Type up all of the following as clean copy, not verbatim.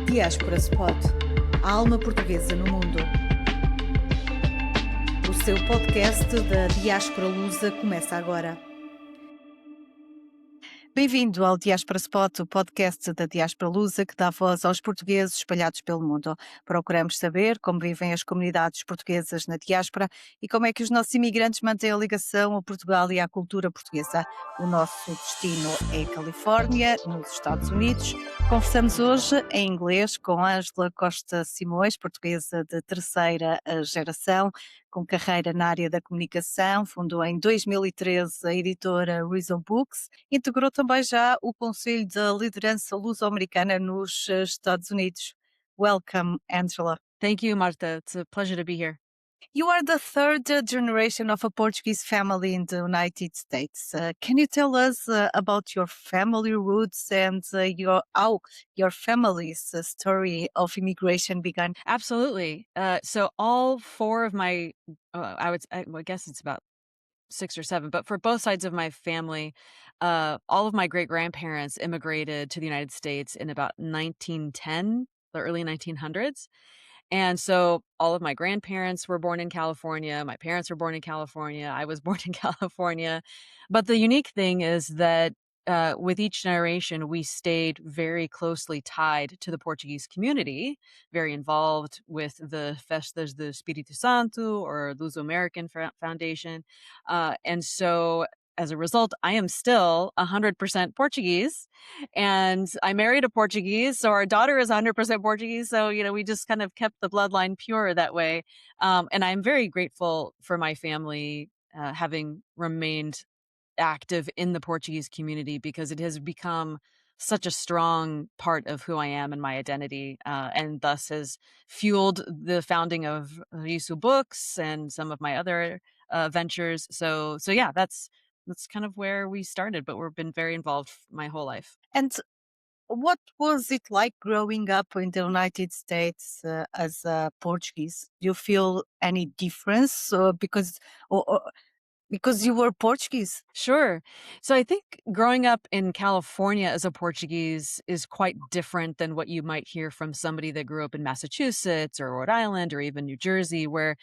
Diáspora Spot, a alma portuguesa no mundo. O seu podcast da Diáspora Lusa começa agora. Bem-vindo ao Diáspora Spot, o podcast da Diáspora Lusa que dá voz aos portugueses espalhados pelo mundo. Procuramos saber como vivem as comunidades portuguesas na diáspora e como é que os nossos imigrantes mantêm a ligação a Portugal e à cultura portuguesa. O nosso destino é a Califórnia, nos Estados Unidos. Conversamos hoje em inglês com Angela Costa Simões, portuguesa de terceira geração, com carreira na área da comunicação, fundou em 2013 a editora Reason Books, integrou também já o Conselho da Liderança Luso-Americana nos Estados Unidos. Welcome, Angela. Thank you, Marta. It's a pleasure to be here. You are the third generation of a Portuguese family in the United States. Can you tell us about your family roots and how your family's story of immigration began? Absolutely. So all four of my, I guess it's about 6 or 7, but for both sides of my family, all of my great grandparents immigrated to the United States in about 1910, the early 1900s. And so all of my grandparents were born in California. My parents were born in California. I was born in California. But the unique thing is that with each generation, we stayed very closely tied to the Portuguese community, very involved with the Festas do Espírito Santo or Luso-American Foundation. And so as a result, I am still 100% Portuguese, and I married a Portuguese, so our daughter is 100% Portuguese. So, we just kind of kept the bloodline pure that way. And I'm very grateful for my family having remained active in the Portuguese community because it has become such a strong part of who I am and my identity, and thus has fueled the founding of Risu Books and some of my other ventures. So yeah, that's kind of where we started, but we've been very involved my whole life. And what was it like growing up in the United States as a Portuguese? Do you feel any difference because you were Portuguese? Sure. So I think growing up in California as a Portuguese is quite different than what you might hear from somebody that grew up in Massachusetts or Rhode Island or even New Jersey, where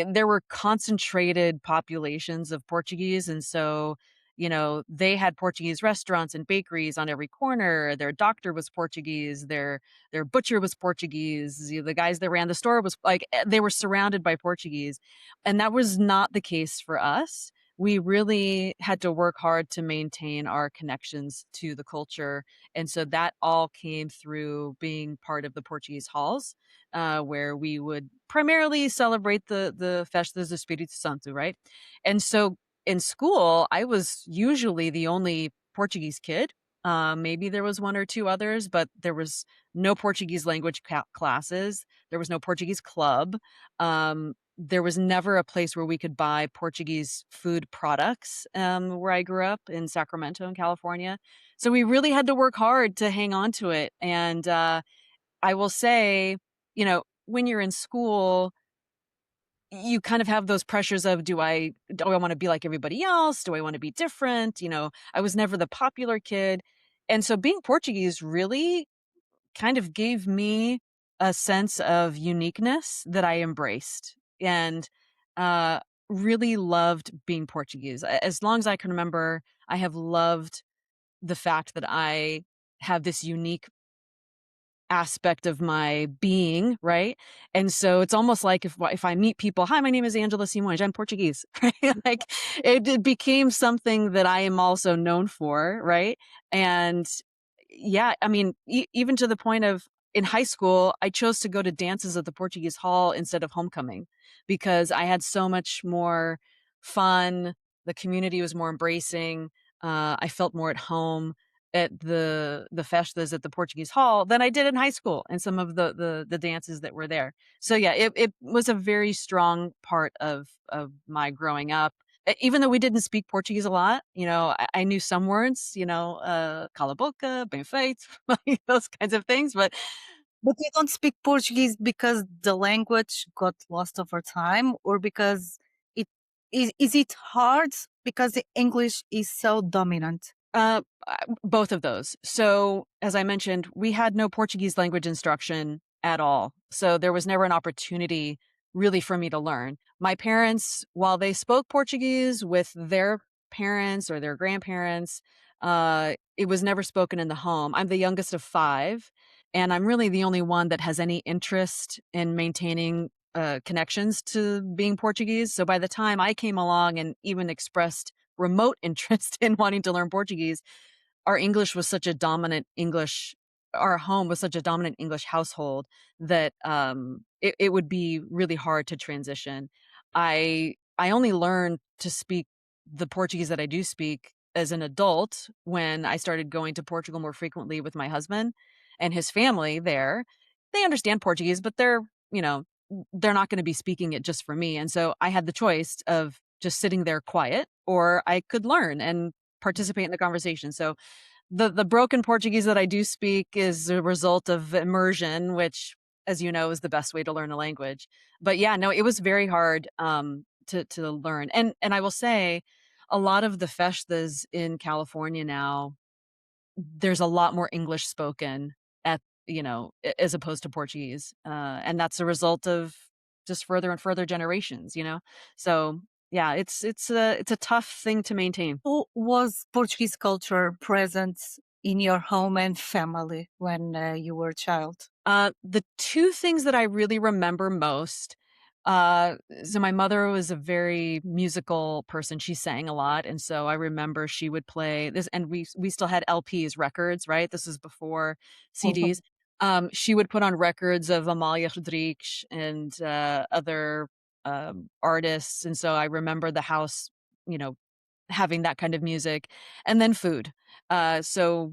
there were concentrated populations of Portuguese. And so, they had Portuguese restaurants and bakeries on every corner. Their doctor was Portuguese. Their butcher was Portuguese. The guys that ran the store was they were surrounded by Portuguese. And that was not the case for us. We really had to work hard to maintain our connections to the culture. And so that all came through being part of the Portuguese halls, where we would primarily celebrate the Festas do Espírito Santo, right? And so in school, I was usually the only Portuguese kid. Maybe there was one or two others, but there was no Portuguese language classes. There was no Portuguese club. There was never a place where we could buy Portuguese food products where I grew up in Sacramento in California. So we really had to work hard to hang on to it. And I will say, when you're in school, you kind of have those pressures of, do I want to be like everybody else? Do I want to be different? I was never the popular kid. And so being Portuguese really kind of gave me a sense of uniqueness that I embraced and really loved being Portuguese. As long as I can remember, I have loved the fact that I have this unique aspect of my being, right? And so it's almost like if I meet people, hi, my name is Angela Simões, I'm Portuguese, right? Like it became something that I am also known for, right? And yeah, I mean, even to the point of in high school, I chose to go to dances at the Portuguese Hall instead of homecoming because I had so much more fun. The community was more embracing. I felt more at home at the festas at the Portuguese Hall than I did in high school and some of the dances that were there. So yeah, it was a very strong part of my growing up. Even though we didn't speak Portuguese a lot, I knew some words, cala a boca, bem feito, those kinds of things. But you don't speak Portuguese because the language got lost over time, or because is it hard because the English is so dominant? Both of those. So, as I mentioned, we had no Portuguese language instruction at all. So, there was never an opportunity really for me to learn. My parents, while they spoke Portuguese with their parents or their grandparents, it was never spoken in the home. I'm the youngest of five, and I'm really the only one that has any interest in maintaining connections to being Portuguese. So, by the time I came along and even expressed remote interest in wanting to learn Portuguese, our English was such a dominant English our home was such a dominant English household that it would be really hard to transition. I only learned to speak the Portuguese that I do speak as an adult when I started going to Portugal more frequently with my husband and his family there. They understand Portuguese, but you know, they're not going to be speaking it just for me. And so I had the choice of just sitting there quiet, or I could learn and participate in the conversation. So the broken Portuguese that I do speak is a result of immersion, which, as you know, is the best way to learn a language. But yeah, no, it was very hard to learn. And I will say, a lot of the festas in California now, there's a lot more English spoken at as opposed to Portuguese, and that's a result of just further and further generations. So yeah, it's a tough thing to maintain. Was Portuguese culture present in your home and family when you were a child? The two things that I really remember most, so my mother was a very musical person. She sang a lot, and so I remember she would play this, and we still had LPs, records, right? This is before CDs. She would put on records of Amália Rodrigues and other artists, and so I remember the house, you know, having that kind of music, and then food. So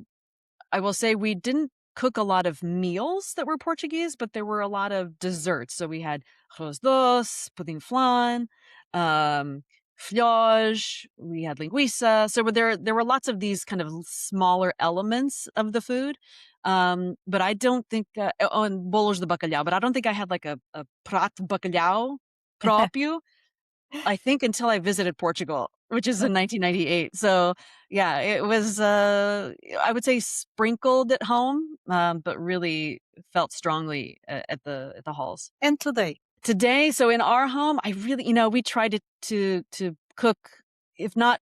I will say we didn't cook a lot of meals that were Portuguese, but there were a lot of desserts. So we had arroz doce, pudim flan, um, flores, we had linguiça. So there were lots of these kind of smaller elements of the food. But I don't think, oh, and bolos de bacalhau, but I don't think I had like a prato bacalhau próprio. I think until I visited Portugal, which is in 1998. So, yeah, it was, I would say sprinkled at home, but really felt strongly at the halls. And today? Today, so in our home, I really, we tried to cook, if not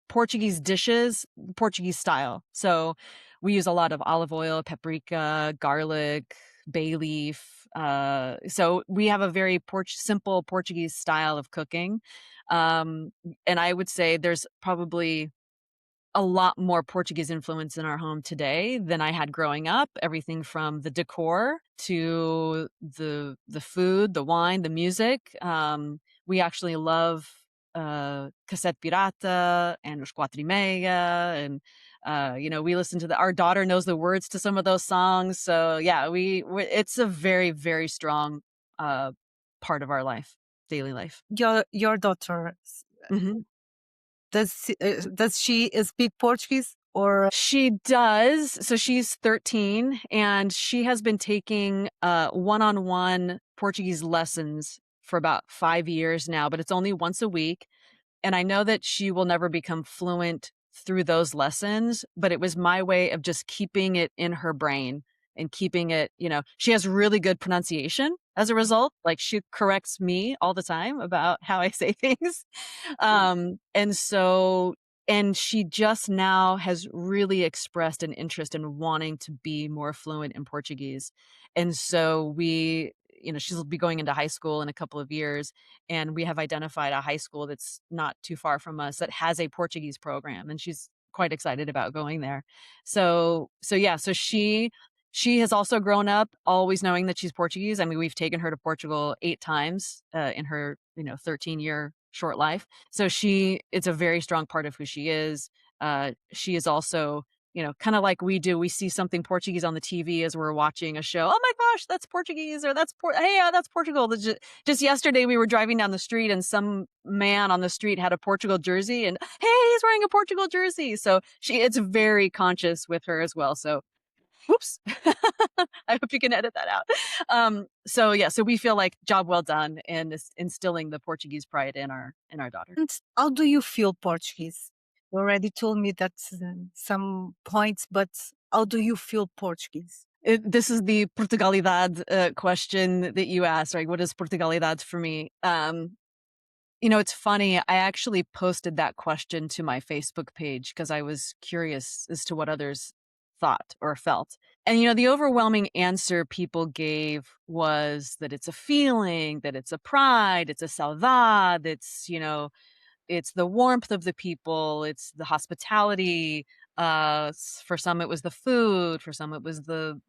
Portuguese dishes, Portuguese style. So we use a lot of olive oil, paprika, garlic, bay leaf. So we have a very simple Portuguese style of cooking. And I would say there's probably a lot more Portuguese influence in our home today than I had growing up. Everything from the decor to the food, the wine, the music. We actually love Cassette Pirata and Os Quatro e Meia, and we listen to our daughter knows the words to some of those songs. So yeah, it's a very, very strong uh, part of our life, daily life. Your daughter, Mhm. does she speak Portuguese or? She does. So she's 13 and she has been taking one-on-one Portuguese lessons for about 5 years now, but it's only once a week. And I know that she will never become fluent through those lessons, but it was my way of just keeping it in her brain and keeping it, she has really good pronunciation as a result. Like she corrects me all the time about how I say things. And so, and she just now has really expressed an interest in wanting to be more fluent in Portuguese. And so she'll be going into high school in a couple of years, and we have identified a high school that's not too far from us that has a Portuguese program, and she's quite excited about going there. So yeah, so she has also grown up always knowing that she's Portuguese. I mean, we've taken her to Portugal 8 times in her 13-year short life. So it's a very strong part of who she is. She is also, kind of like we do. We see something Portuguese on the TV as we're watching a show. Oh my gosh, that's Portuguese, or hey, yeah, that's Portugal. Just yesterday we were driving down the street and some man on the street had a Portugal jersey, and hey, he's wearing a Portugal jersey. So it's very conscious with her as well. So whoops. I hope you can edit that out. So yeah, so we feel like job well done in instilling the Portuguese pride in our daughter. And how do you feel Portuguese? You already told me that some points, but how do you feel Portuguese? This is the Portugalidade question that you asked, right? What is Portugalidade for me? It's funny. I actually posted that question to my Facebook page because I was curious as to what others thought or felt. And, the overwhelming answer people gave was that it's a feeling, that it's a pride, it's a saudade, it's the warmth of the people, it's the hospitality. For some, it was the food. For some, it was the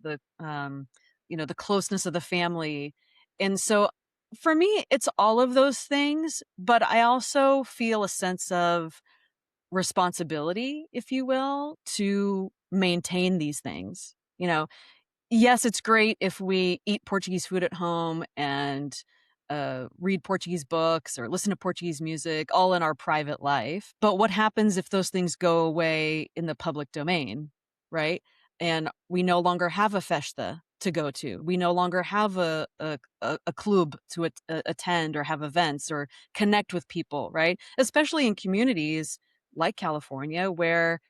closeness of the family. And so, for me, it's all of those things. But I also feel a sense of responsibility, if you will, to maintain these things. Yes, it's great if we eat Portuguese food at home and read Portuguese books or listen to Portuguese music all in our private life. But what happens if those things go away in the public domain, right? And we no longer have a festa to go to. We no longer have a club to attend or have events or connect with people, right? Especially in communities like California where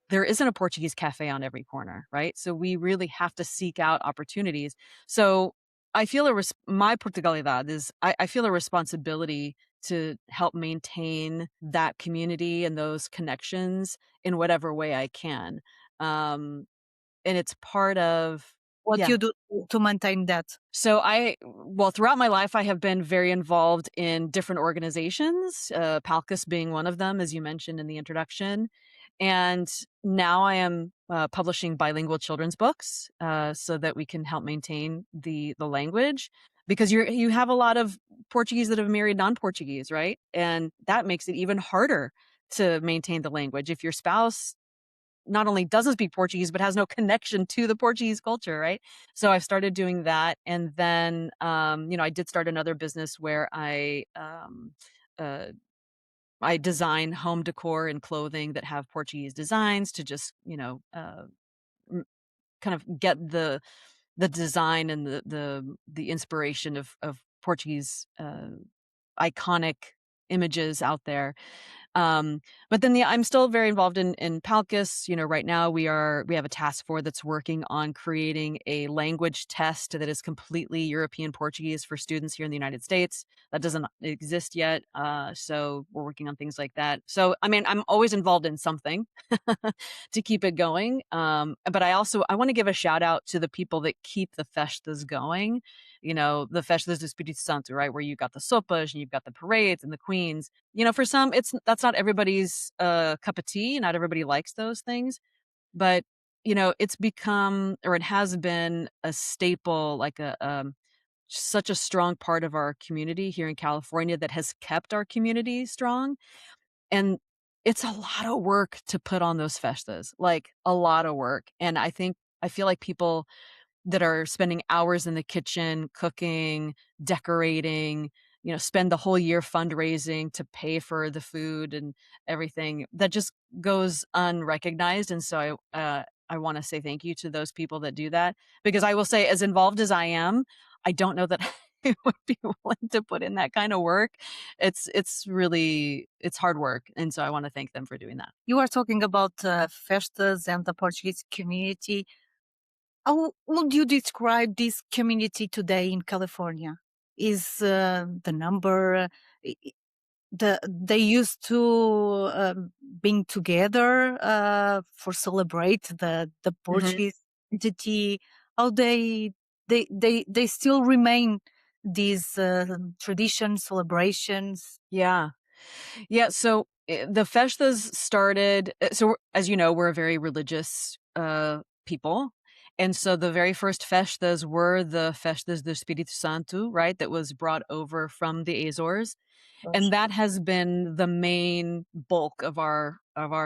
there isn't a Portuguese cafe on every corner, right? So we really have to seek out opportunities. So I feel my Portugalidad is I feel a responsibility to help maintain that community and those connections in whatever way I can. Um, and it's part of What yeah. you do to maintain that? So well, throughout my life, I have been very involved in different organizations, Palcus being one of them, as you mentioned in the introduction. And now I am publishing bilingual children's books so that we can help maintain the language because you have a lot of Portuguese that have married non-Portuguese, right? And that makes it even harder to maintain the language if your spouse not only doesn't speak Portuguese, but has no connection to the Portuguese culture, right? So I've started doing that. And then, I did start another business where uh, I design home decor and clothing that have Portuguese designs to just, m- kind of get the design and the inspiration of Portuguese iconic images out there. But then I'm still very involved in Palcus. Right now we have a task force that's working on creating a language test that is completely European Portuguese for students here in the United States. That doesn't exist yet. So we're working on things like that. So I mean, I'm always involved in something to keep it going. But I want to give a shout out to the people that keep the festas going. The festas de Espírito Santo, right? Where you got the sopas and you've got the parades and the queens. For some, that's not everybody's cup of tea. Not everybody likes those things, but it's become or it has been a staple, like such a strong part of our community here in California that has kept our community strong. And it's a lot of work to put on those festas, like a lot of work. And I feel like people that are spending hours in the kitchen, cooking, decorating, spend the whole year fundraising to pay for the food and everything. That just goes unrecognized. And so I want to say thank you to those people that do that because I will say, as involved as I am, I don't know that I would be willing to put in that kind of work. It's hard work. And so I want to thank them for doing that. You are talking about festas and the Portuguese community. How would you describe this community today in California? Is the number they used to being together for celebrate the Mhm. Portuguese identity? How they still remain these traditions, celebrations? Yeah. Yeah, so, the festas started as you know, we're a very religious, people, and so the very first festas were the festas do Espírito Santo, right, that was brought over from the Azores, and that has been the main bulk of our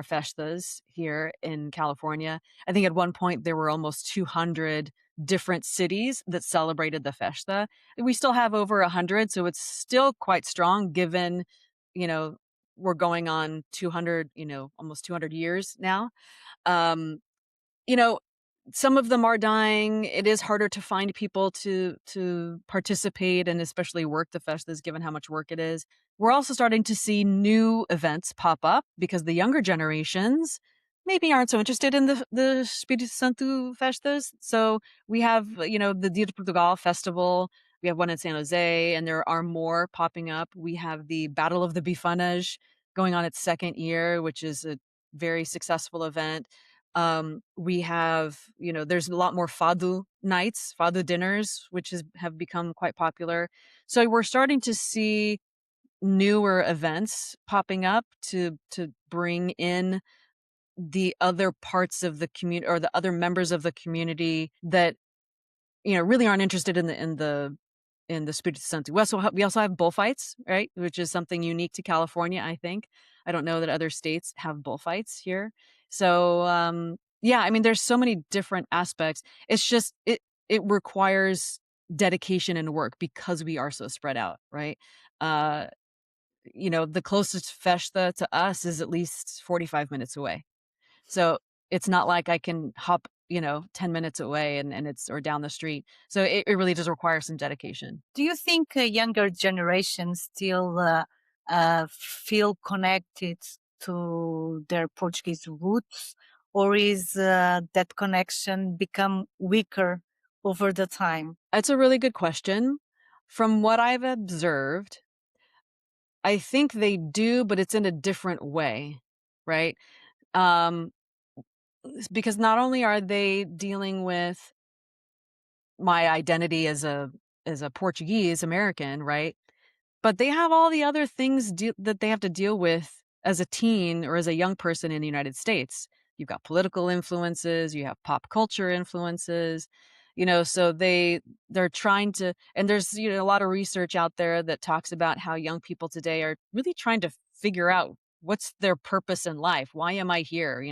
festas here in California. I think at one point there were almost 200 different cities that celebrated the festa. We still have over 100, so it's still quite strong given, you know, we're going on 200, almost 200 years now. Um, you know, some of them are dying. It is harder to find people to participate and especially work the festas, given how much work it is. We're also starting to see new events pop up because the younger generations maybe aren't so interested in the Espírito Santo festas. So we have, the Dia de Portugal festival. We have one in San Jose, and there are more popping up. We have the Battle of the Bifanas going on its second year, which is a very successful event. We have, there's a lot more fado nights, fado dinners, which have become quite popular. So we're starting to see newer events popping up to bring in the other parts of the community or the other members of the community that really aren't interested in the Espírito Santo. We also have bullfights, right? Which is something unique to California, I think. I don't know that other states have bullfights here. So, yeah, I mean, there's so many different aspects. It's just it requires dedication and work because we are so spread out, right? Uh, the closest festa to us is at least 45 minutes away. So it's not like I can hop, 10 minutes away and it's or down the street. So it really does require some dedication. Do you think younger generations still feel connected to their Portuguese roots, or is that connection become weaker over the time? It's a really good question. From what I've observed, I think they do, but it's in a different way, right? Um, because not only are they dealing with my identity as a Portuguese American, right? But they have all the other things that they have to deal with as a teen or as a young person in the United States. You've got political influences, you have pop culture influences, so they're trying to, and there's, a lot of research out there that talks about how young people today are really trying to figure out what's their purpose in life. Why am I here?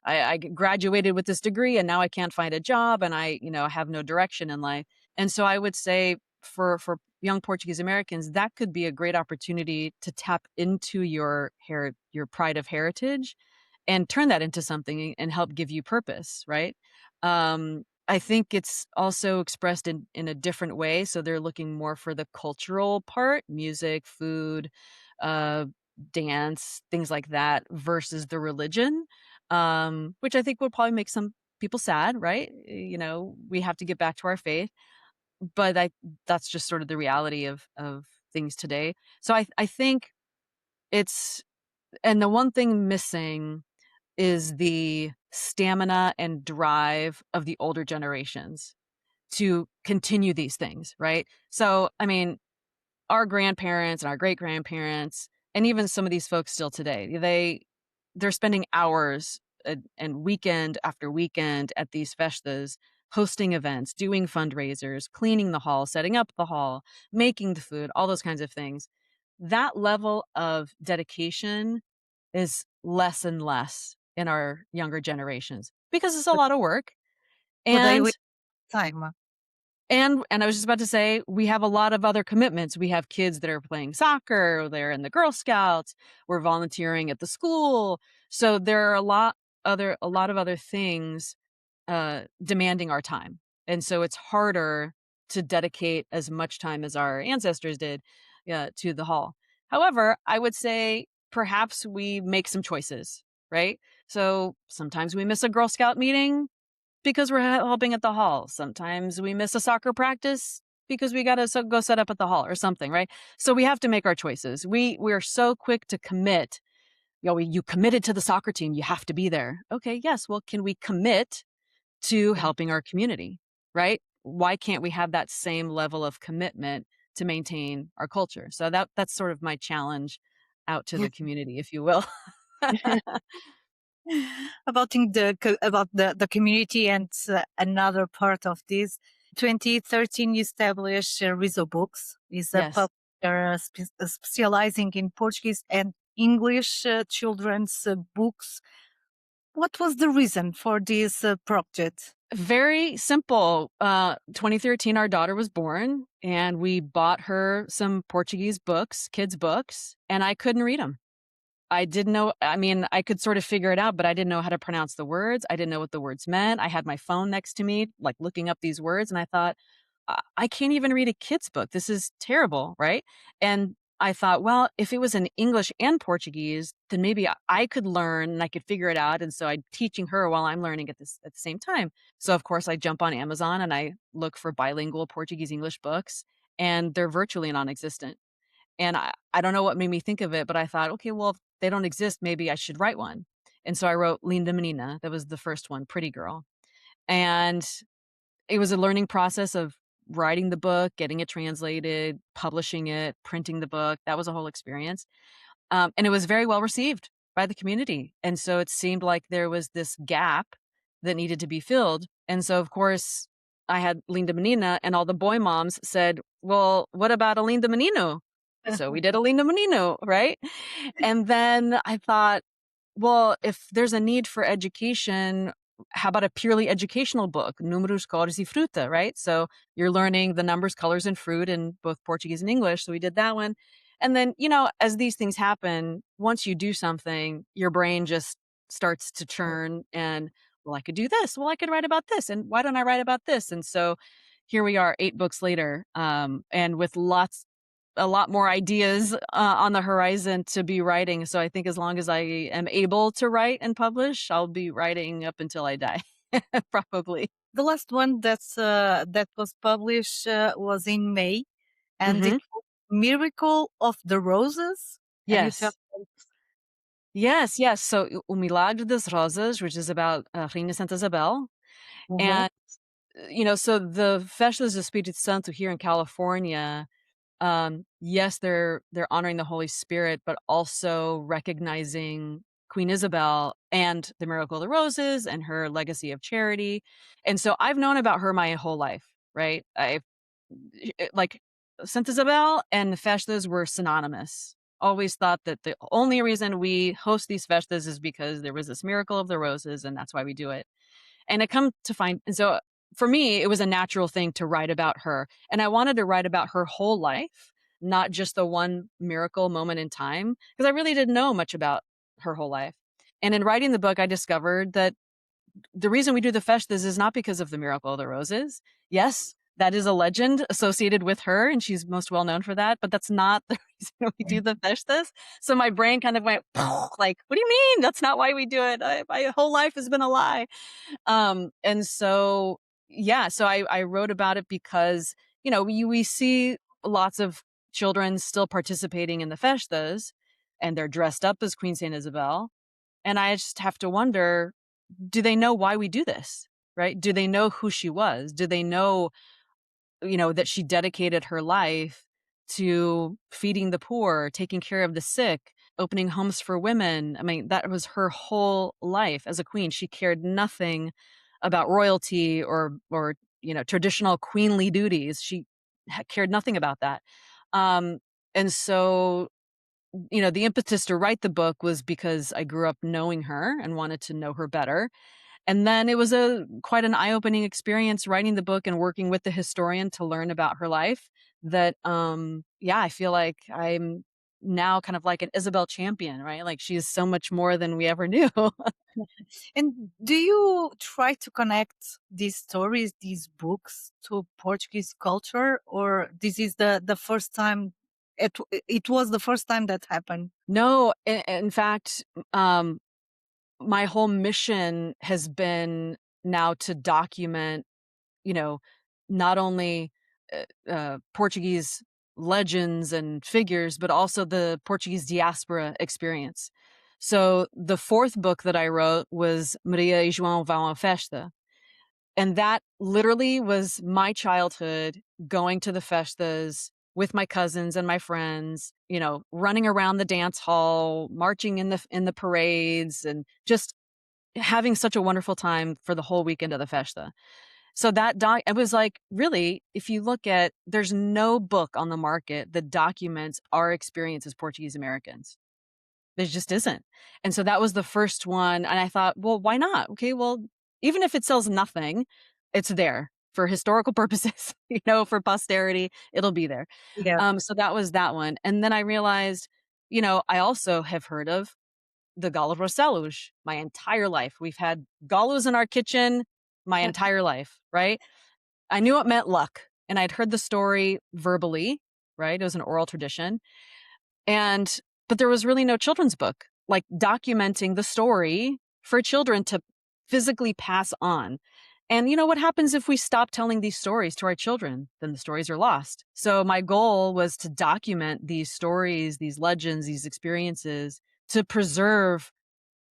I graduated with this degree and now I can't find a job and I have no direction in life. And so I would say for young Portuguese Americans, that could be a great opportunity to tap into your pride of heritage and turn that into something and help give you purpose, right? I think it's also expressed in a different way. So they're looking more for the cultural part, music, food, uh, dance, things like that, versus the religion, which I think would probably make some people sad, right? We have to get back to our faith, but that's just sort of the reality of things today. So I think it's, and the one thing missing is the stamina and drive of the older generations to continue these things, right? So, I mean, our grandparents and our great grandparents, and even some of these folks still today, they're spending hours and weekend after weekend at these festas, hosting events, doing fundraisers, cleaning the hall, setting up the hall, making the food, all those kinds of things. That level of dedication is less and less in our younger generations because it's a But lot of work. today And with time, and I was just about to say, we have a lot of other commitments. We have kids that are playing soccer, they're in the Girl Scouts, we're volunteering at the school. So there are a lot of other things demanding our time. And so it's harder to dedicate as much time as our ancestors did to the hall. However, I would say perhaps we make some choices, right? So sometimes we miss a Girl Scout meeting because we're helping at the hall. Sometimes we miss a soccer practice because we got to go set up at the hall or something, right? So we have to make our choices. We're so quick to commit. You committed to the soccer team, you have to be there. Okay, yes. Well, can we commit to yeah. helping our community, right? Why can't we have that same level of commitment to maintain our culture? So that's sort of my challenge out to the community, if you will. About the community and another part of this. 2013, you established Rizzo Books, is a Yes. publisher specializing in Portuguese and English children's books. What was the reason for this project? Very simple. 2013, our daughter was born, and we bought her some Portuguese books, kids' books, and I couldn't read them. I didn't know, I mean, I could sort of figure it out, but I didn't know how to pronounce the words. I didn't know what the words meant. I had my phone next to me, like, looking up these words, and I thought, I can't even read a kid's book. This is terrible, right?" And I thought, well, if it was in English and Portuguese, then maybe I could learn and I could figure it out, and so I'm teaching her while I'm learning at the same time. So, of course, I jump on Amazon and I look for bilingual Portuguese-English books, and they're virtually non-existent. And I don't know what made me think of it, but I thought, "Okay, well, if they don't exist, maybe I should write one." And so I wrote Linda Menina. That was the first one, Pretty Girl. And it was a learning process of writing the book, getting it translated, publishing it, printing the book. That was a whole experience. And it was very well received by the community. And so it seemed like there was this gap that needed to be filled. And so, of course, I had Linda Menina, and all the boy moms said, "Well, what about a Linda Menino?" So we did a Linda Menino, right? And then I thought, well, if there's a need for education, how about a purely educational book, Números, Cores e Fruta, right? So you're learning the numbers, colors, and fruit in both Portuguese and English. So we did that one. And then, as these things happen, once you do something, your brain just starts to churn and, well, I could do this. Well, I could write about this. And why don't I write about this? And so here we are 8 books later, and with a lot more ideas on the horizon to be writing. So I think as long as I am able to write and publish, I'll be writing up until I die, probably. The last one that was published was in May, and it Hmm. was Miracle of the Roses. Can you tell? Yes. Yes, yes. So O Milagre das Rosas, which is about Reina Santa Isabel. Mhm. And, so the Festas do Espírito Santo here in California, yes, they're honoring the Holy Spirit, but also recognizing Queen Isabel and the Miracle of the Roses and her legacy of charity. And so I've known about her my whole life, right? Like, Santa Isabel and festas were synonymous. Always thought that the only reason we host these festas is because there was this miracle of the roses, and that's why we do it. And I come to find, and so for me, it was a natural thing to write about her. And I wanted to write about her whole life, not just the one miracle moment in time, because I really didn't know much about her whole life. And in writing the book, I discovered that the reason we do the festas is not because of the miracle of the roses. Yes, that is a legend associated with her, and she's most well known for that, but that's not the reason we do the festas. So my brain kind of went, like, what do you mean? That's not why we do it. My whole life has been a lie. And so, yeah, so I wrote about it because, we see lots of children still participating in the festas, and they're dressed up as Queen Saint Isabel. And I just have to wonder, do they know why we do this? Right? Do they know who she was? Do they know, that she dedicated her life to feeding the poor, taking care of the sick, opening homes for women? I mean, that was her whole life as a queen. She cared nothing about royalty or traditional queenly duties. She cared nothing about that. Um, and so, the impetus to write the book was because I grew up knowing her and wanted to know her better. And then it was a quite an eye-opening experience writing the book and working with the historian to learn about her life that, yeah, I feel like I'm now kind of like an Isabel champion, right? Like, she is so much more than we ever knew. And do you try to connect these stories, these books, to Portuguese culture, or this is the first time? It was the first time that happened. No, in fact, my whole mission has been now to document, you know, not only Portuguese legends and figures, but also the Portuguese diaspora experience. So the fourth book that I wrote was Maria e João vão à festa. And that literally was my childhood going to the festas with my cousins and my friends, running around the dance hall, marching in the parades, and just having such a wonderful time for the whole weekend of the festa. So it was like, really, if you look at, there's no book on the market that documents our experience as Portuguese Americans. There just isn't. And so that was the first one, and I thought, "Well, why not? Okay, well, even if it sells nothing, it's there for historical purposes, for posterity, it'll be there." Yeah. So that was that one, and then I realized, I also have heard of the Galo Roselos my entire life. We've had galos in our kitchen my entire life, right? I knew it meant luck, and I'd heard the story verbally, right? It was an oral tradition. But there was really no children's book, like documenting the story for children to physically pass on. And what happens if we stop telling these stories to our children? Then the stories are lost. So my goal was to document these stories, these legends, these experiences to preserve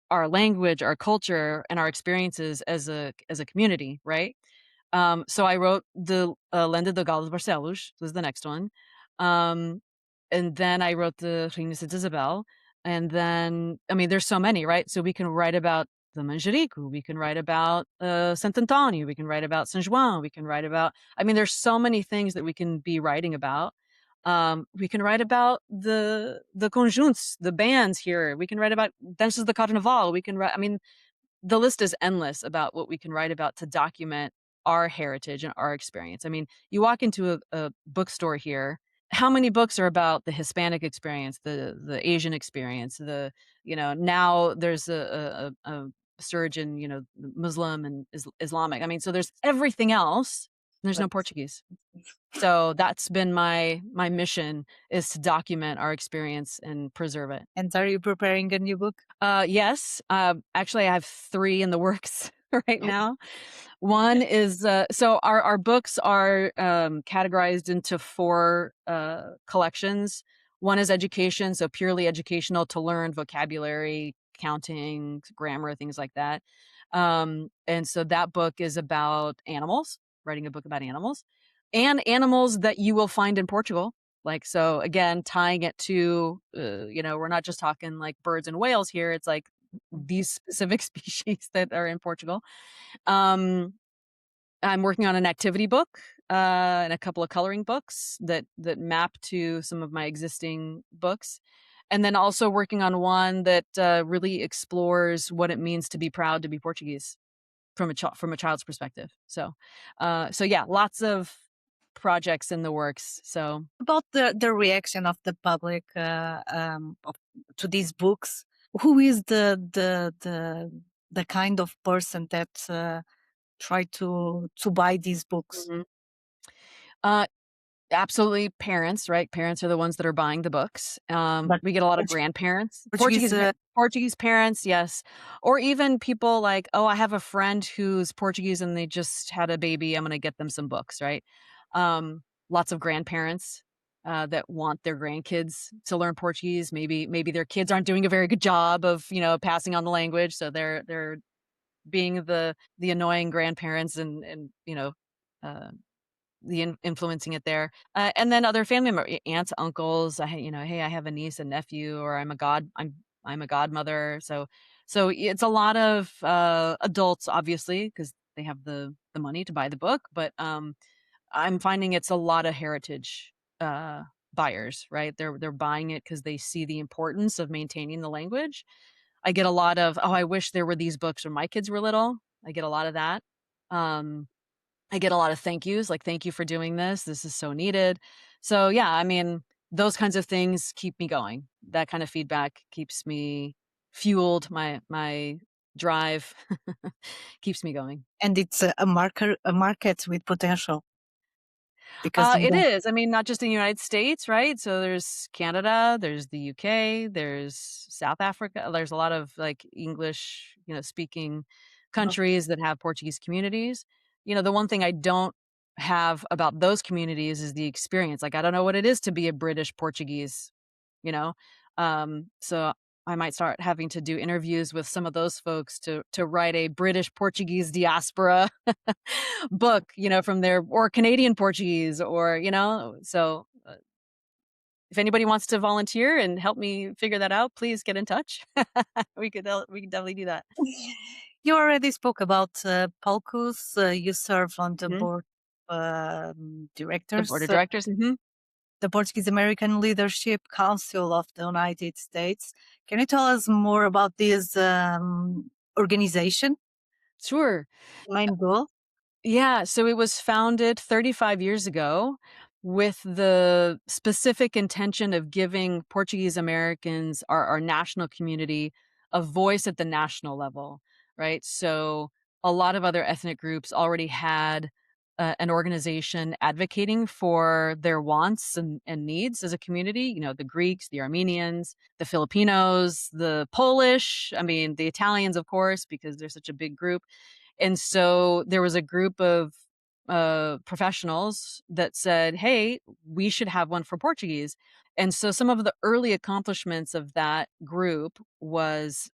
our language, our culture, and our experiences as a community, right? So I wrote the Lenda de Galo Barcelos was the next one. Um, and then I wrote the Reina St. Isabel. And then, I mean, there's so many, right? So we can write about the Manjerico, we can write about Saint Antonio, we can write about San Juan, we can write about, I mean, there's so many things that we can be writing about. We can write about the conjunts, the bands here. We can write about dances de carnaval. We can write, I mean, the list is endless about what we can write about to document our heritage and our experience. I mean, you walk into a bookstore here, how many books are about the Hispanic experience, the Asian experience, now there's a surge in, Muslim and Islamic. I mean, so there's everything else. And there's no But Portuguese. So that's been my mission, is to document our experience and preserve it. and are you preparing a new book? Yes. Actually, I have 3 in the works right now. One is so our books are categorized into 4 collections. One is education, so purely educational to learn vocabulary, counting, grammar, things like that. And so that book is about animals, writing a book about animals, and animals that you will find in Portugal. Like, so again, tying it to, we're not just talking like birds and whales here. It's like these specific species that are in Portugal. I'm working on an activity book and a couple of coloring books that map to some of my existing books. And then also working on one that really explores what it means to be proud to be Portuguese from a child's perspective. So yeah, lots of projects in the works. So About the reaction of the public to these books, who is the kind of person that try to buy these books? mhm. uh, Absolutely parents, right? Parents are the ones that are buying the books. But We get a lot of Portu- grandparents, Portuguese, Portuguese parents, yes, or even people like, oh, I have a friend who's Portuguese and they just had a baby. I'm going to get them some books, right? Lots of grandparents that want their grandkids to learn Portuguese. Maybe their kids aren't doing a very good job of passing on the language, so they're being the annoying grandparents and uh, influencing it there. And then other family aunts, uncles, hey, I have a niece and nephew, or I'm a godmother. So it's a lot of adults, obviously, because they have the money to buy the book. But I'm finding it's a lot of heritage uh, buyers, right? They're buying it because they see the importance of maintaining the language. I get a lot of, oh, I wish there were these books when my kids were little. I get a lot of that. Um, I get a lot of thank yous, like, "Thank you for doing this. This is so needed." So, yeah, I mean, those kinds of things keep me going. That kind of feedback keeps me fueled, my drive keeps me going. and it's a market with potential because you It don't. is. I mean, not just in the United States, right? So there's Canada, there's the UK, there's South Africa. There's a lot of like English, speaking countries that have Portuguese communities. The one thing I don't have about those communities is the experience. Like, I don't know what it is to be a British Portuguese, you know? So I might start having to do interviews with some of those folks to write a British Portuguese diaspora book, from their, or Canadian Portuguese, or so if anybody wants to volunteer and help me figure that out, please get in touch. We could definitely do that. You already spoke about Palcos. You serve on the Mhm. board The board directors, of directors. the Portuguese American Leadership Council of the United States. Can you tell us more about this organization? Sure. Main goal? Yeah, so it was founded 35 years ago with the specific intention of giving Portuguese Americans, our national community, a voice at the national level, right? So a lot of other ethnic groups already had an organization advocating for their wants and needs as a community. You know, the Greeks, the Armenians, the Filipinos, the Polish, I mean, the Italians, of course, because they're such a big group. And so there was a group of professionals that said, hey, we should have one for Portuguese. And so some of the early accomplishments of that group was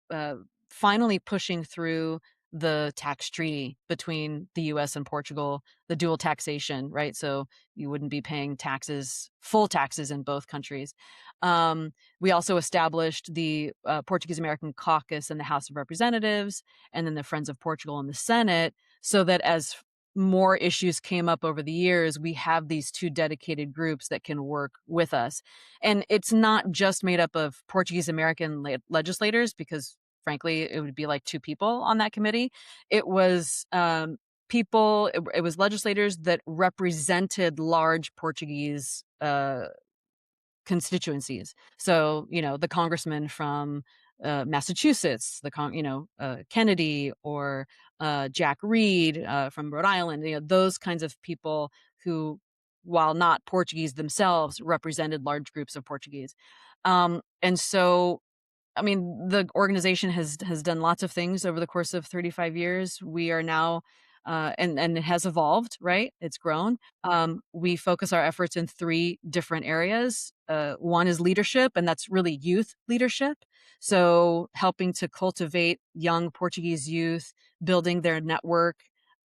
finally pushing through the tax treaty between the US and Portugal, the dual taxation, right? So you wouldn't be paying taxes, full taxes in both countries. We also established the Portuguese American Caucus in the House of Representatives, and then the Friends of Portugal in the Senate, so that as more issues came up over the years, we have these two dedicated groups that can work with us. And it's not just made up of Portuguese American legislators, because frankly, it would be like two people on that committee. It was it was legislators that represented large Portuguese constituencies. So, you know, the congressman from Massachusetts, Kennedy, or Jack Reed from Rhode Island, you know, those kinds of people who, while not Portuguese themselves, represented large groups of Portuguese. And so I mean, the organization has done lots of things over the course of 35 years. We are now, and it has evolved, right? It's grown. We focus our efforts in three different areas. One is leadership, and that's really youth leadership. So helping to cultivate young Portuguese youth, building their network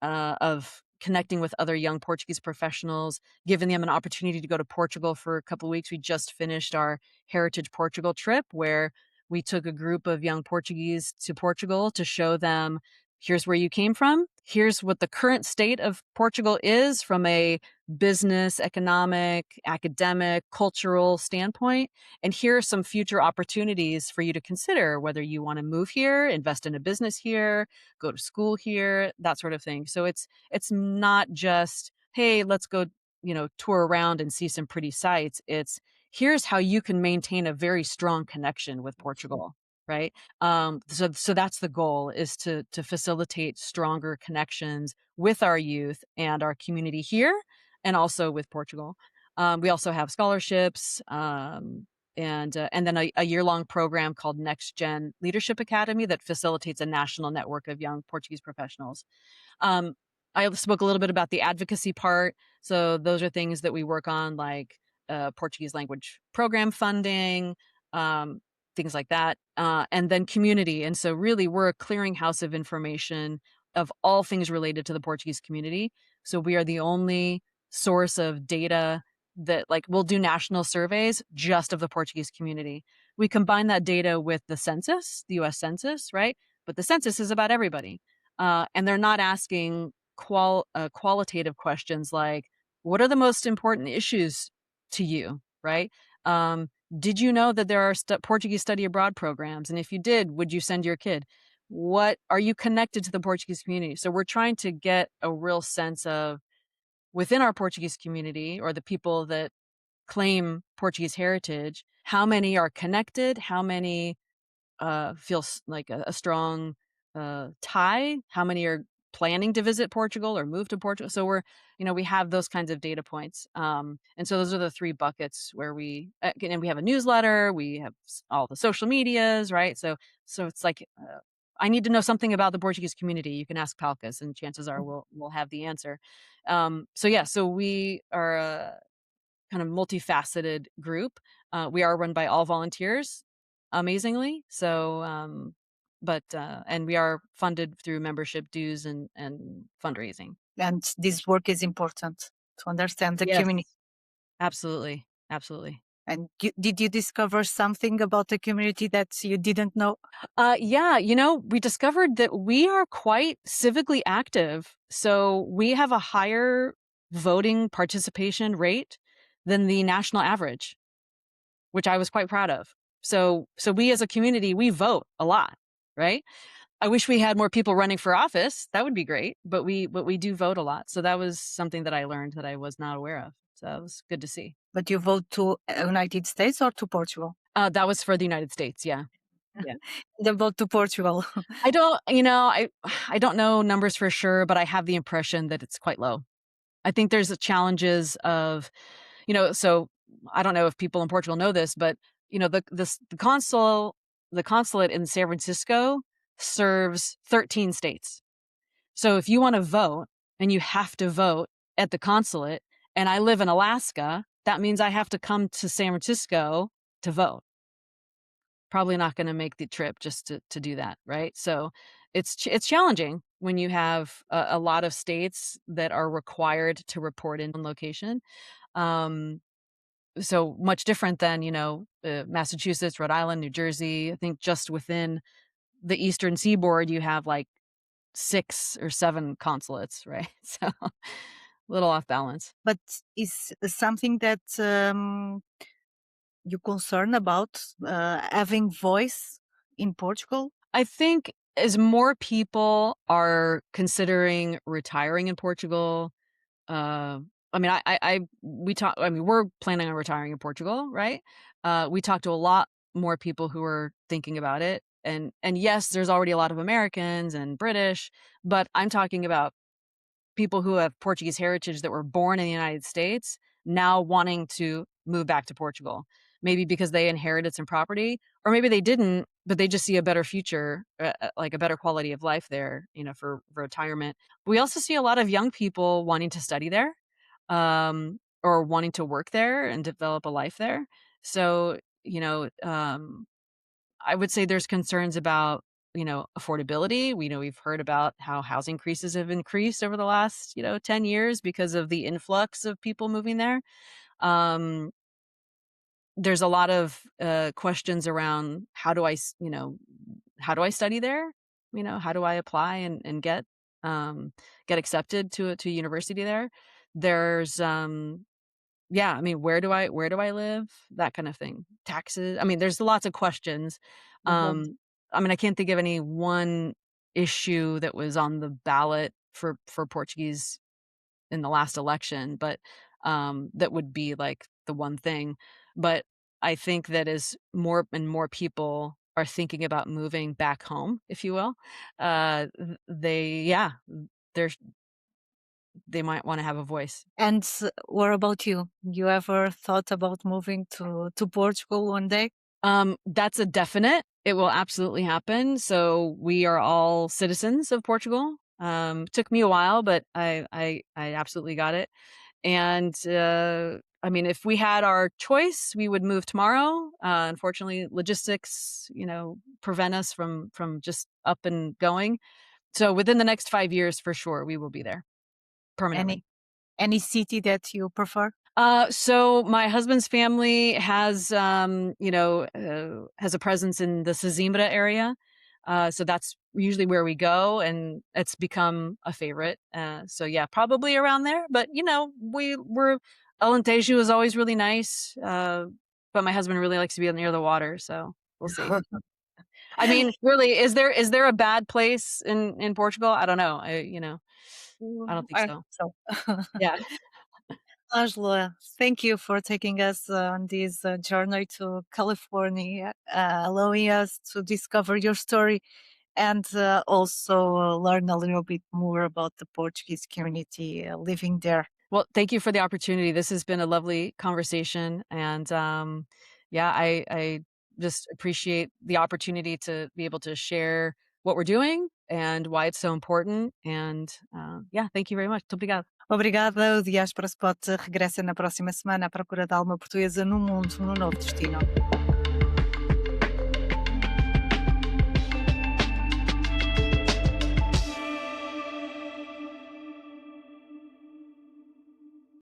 of connecting with other young Portuguese professionals, giving them an opportunity to go to Portugal for a couple of weeks. We just finished our Heritage Portugal trip, where we took a group of young Portuguese to Portugal to show them, here's where you came from. Here's what the current state of Portugal is from a business, economic, academic, cultural standpoint. And here are some future opportunities for you to consider whether you want to move here, invest in a business here, go to school here, that sort of thing. So it's not just, hey, let's go, you know, tour around and see some pretty sights. It's, here's how you can maintain a very strong connection with Portugal, right? So that's the goal, is to facilitate stronger connections with our youth and our community here, and also with Portugal. We also have scholarships, and then a year-long program called Next Gen Leadership Academy that facilitates a national network of young Portuguese professionals. Um, I spoke a little bit about the advocacy part. So those are things that we work on, like Portuguese language program funding, um, things like that. And then community. And so really we're a clearinghouse of information of all things related to the Portuguese community. So we are the only source of data that, like, we'll do national surveys just of the Portuguese community. We combine that data with the census, the US Census, right? But the census is about everybody. And they're not asking qualitative questions like, what are the most important issues to you, right? Um, did you know that there are Portuguese study abroad programs? And if you did, would you send your kid? What are you connected to the Portuguese community? So we're trying to get a real sense of, within our Portuguese community, or the people that claim Portuguese heritage, how many are connected, how many feels like a strong tie, how many are planning to visit Portugal or move to Portugal. So we're, you know, we have those kinds of data points. And so those are the three buckets where and we have a newsletter, we have all the social medias, right? So it's like, I need to know something about the Portuguese community. You can ask Palcas, and chances are we'll have the answer. So yeah, so we are a kind of multifaceted group. We are run by all volunteers, amazingly. So, and we are funded through membership dues and fundraising. And this work is important to understand the Yes, community. absolutely, absolutely. And did you discover something about the community that you didn't know? Yeah, you know, we discovered that we are quite civically active. So we have a higher voting participation rate than the national average, which I was quite proud of. So we as a community, we vote a lot, right? I wish we had more people running for office. That would be great, but we do vote a lot. So that was something that I learned that I was not aware of. So that was good to see. But you vote to United States or to Portugal? That was for the United States, yeah. Yeah. And about to Portugal. I don't, I don't know numbers for sure, but I have the impression that it's quite low. I think there's the challenges of, so I don't know if people in Portugal know this, but the consulate in San Francisco serves 13 states. So if you want to vote and you have to vote at the consulate, and I live in Alaska, that means I have to come to San Francisco to vote. Probably not going to make the trip just to do that, right? So it's challenging when you have a lot of states that are required to report in one location. Um, so much different than Massachusetts, Rhode Island, New Jersey. I think just within the Eastern Seaboard, you have like 6 or 7 consulates, right? So a little off balance. But is something that you concern about having voice in Portugal? I think as more people are considering retiring in Portugal, uh, I mean, we talk. I mean, we're planning on retiring in Portugal, right? We talked to a lot more people who are thinking about it, and yes, there's already a lot of Americans and British, but I'm talking about people who have Portuguese heritage that were born in the United States now wanting to move back to Portugal. Maybe because they inherited some property, or maybe they didn't, but they just see a better future, like a better quality of life there, for retirement. We also see a lot of young people wanting to study there, or wanting to work there and develop a life there. So, I would say there's concerns about, affordability. We've heard about how housing increases have increased over the last, 10 years because of the influx of people moving there. Um, there's a lot of questions around how do I study there? How do I apply and get accepted to a university there? There's yeah, I mean, where do I live? That kind of thing. Taxes. I mean, there's lots of questions. Exato. I mean, I can't think of any one issue that was on the ballot for Portuguese in the last election, but that would be like the one thing. But I think that as more and more people are thinking about moving back home, if you will, yeah, there's they might want to have a voice. And what about you? You ever thought about moving to Portugal one day? That's a definite. It will absolutely happen. So we are all citizens of Portugal. Took me a while, but I absolutely got it. And I mean, if we had our choice, we would move tomorrow. Unfortunately, logistics, prevent us from just up and going. So within the next 5 years, for sure, we will be there permanently. Any any city that you prefer? So my husband's family has a presence in the Sesimbra area. So that's usually where we go, and it's become a favorite. So yeah, probably around there. But we're Alentejo is always really nice. But my husband really likes to be near the water, so we'll see. I mean, really, is there a bad place in Portugal? I don't know. I don't think I so. so. Yeah. Angela, thank you for taking us on this journey to California, allowing us to discover your story and also learn a little bit more about the Portuguese community living there. Well, thank you for the opportunity. This has been a lovely conversation, and yeah, I just appreciate the opportunity to be able to share what we're doing and why it's so important. And yeah, thank you very much. Muito obrigada. Obrigada. O Diáspora Spot regressa na próxima semana à procura de alma portuguesa no mundo, no novo destino.